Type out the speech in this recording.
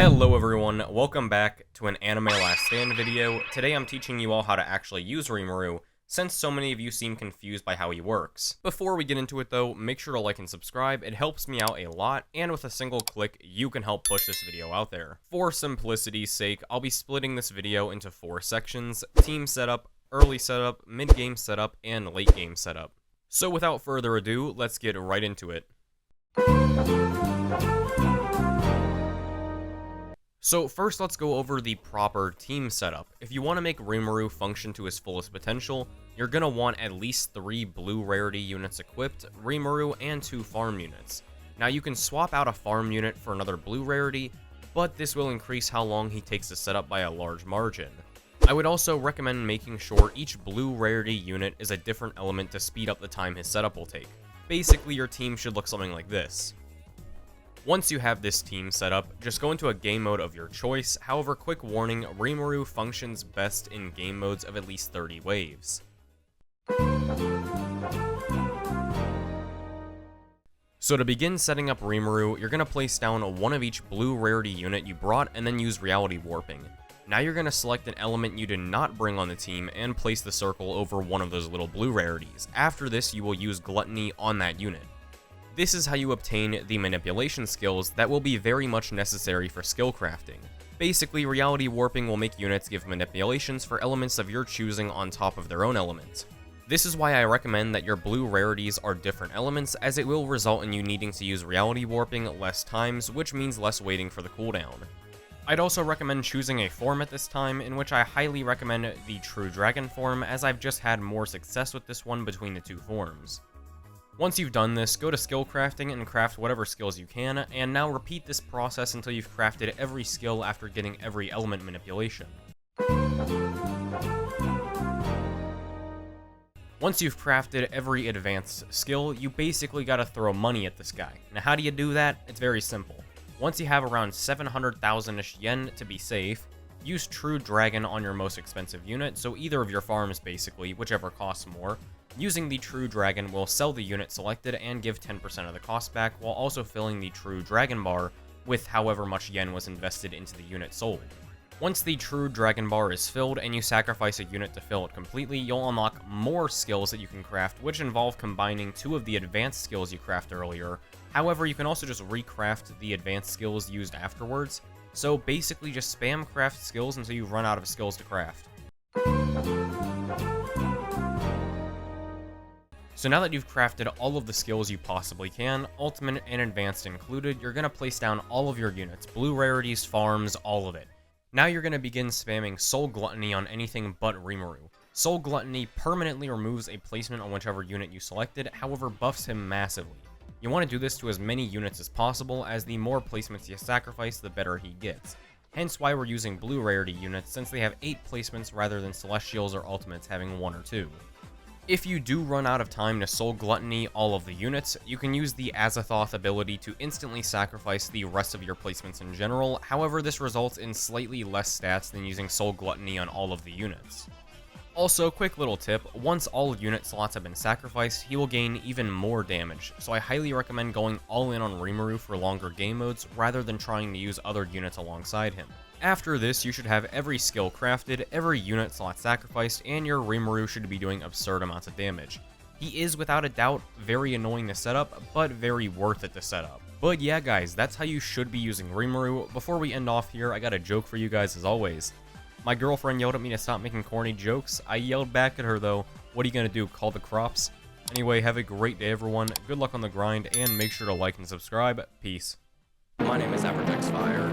Hello everyone, welcome back to an Anime Last Stand video. Today I'm teaching you all how to actually use Rimuru, since so many of you seem confused by how he works. Before we get into it though, make sure to like and subscribe, it helps me out a lot, and with a single click, you can help push this video out there. For simplicity's sake, I'll be splitting this video into 4 sections: team setup, early setup, mid-game setup, and late-game setup. So without further ado, let's get right into it. So first, let's go over the proper team setup. If you want to make Rimuru function to his fullest potential, you're going to want at least 3 blue rarity units equipped, Rimuru, and 2 farm units. Now you can swap out a farm unit for another blue rarity, but this will increase how long he takes to set up by a large margin. I would also recommend making sure each blue rarity unit is a different element to speed up the time his setup will take. Basically, your team should look something like this. Once you have this team set up, just go into a game mode of your choice. However, quick warning, Rimuru functions best in game modes of at least 30 waves. So to begin setting up Rimuru, you're going to place down one of each blue rarity unit you brought and then use reality warping. Now you're going to select an element you did not bring on the team and place the circle over one of those little blue rarities. After this, you will use gluttony on that unit. This is how you obtain the manipulation skills that will be very much necessary for skill crafting. Basically, reality warping will make units give manipulations for elements of your choosing on top of their own element. This is why I recommend that your blue rarities are different elements, as it will result in you needing to use reality warping less times, which means less waiting for the cooldown. I'd also recommend choosing a form at this time, in which I highly recommend the True Dragon form, as I've just had more success with this one between the 2 forms. Once you've done this, go to skill crafting and craft whatever skills you can, and now repeat this process until you've crafted every skill after getting every element manipulation. Once you've crafted every advanced skill, you basically gotta throw money at this guy. Now how do you do that? It's very simple. Once you have around 700,000-ish yen to be safe, use True Dragon on your most expensive unit, so either of your farms basically, whichever costs more. Using the True Dragon will sell the unit selected and give 10% of the cost back, while also filling the True Dragon bar with however much yen was invested into the unit sold. Once the True Dragon bar is filled and you sacrifice a unit to fill it completely, you'll unlock more skills that you can craft, which involve combining 2 of the advanced skills you crafted earlier. However, you can also just recraft the advanced skills used afterwards, so basically just spam craft skills until you run out of skills to craft. So now that you've crafted all of the skills you possibly can, ultimate and advanced included, you're going to place down all of your units, blue rarities, farms, all of it. Now you're going to begin spamming Soul Gluttony on anything but Rimuru. Soul Gluttony permanently removes a placement on whichever unit you selected, however buffs him massively. You want to do this to as many units as possible, as the more placements you sacrifice, the better he gets. Hence why we're using blue rarity units, since they have 8 placements rather than Celestials or Ultimates having 1 or 2. If you do run out of time to Soul Gluttony all of the units, you can use the Azathoth ability to instantly sacrifice the rest of your placements in general. However, this results in slightly less stats than using Soul Gluttony on all of the units. Also, quick little tip, once all unit slots have been sacrificed, he will gain even more damage, so I highly recommend going all in on Rimuru for longer game modes rather than trying to use other units alongside him. After this, you should have every skill crafted, every unit slot sacrificed, and your Rimuru should be doing absurd amounts of damage. He is without a doubt very annoying to set up, but very worth it to set up. But yeah guys, that's how you should be using Rimuru. Before we end off here, I got a joke for you guys as always. My girlfriend yelled at me to stop making corny jokes. I yelled back at her though, what are you gonna do, call the crops? Anyway, have a great day everyone, good luck on the grind, and make sure to like and subscribe. Peace. My name is Fire.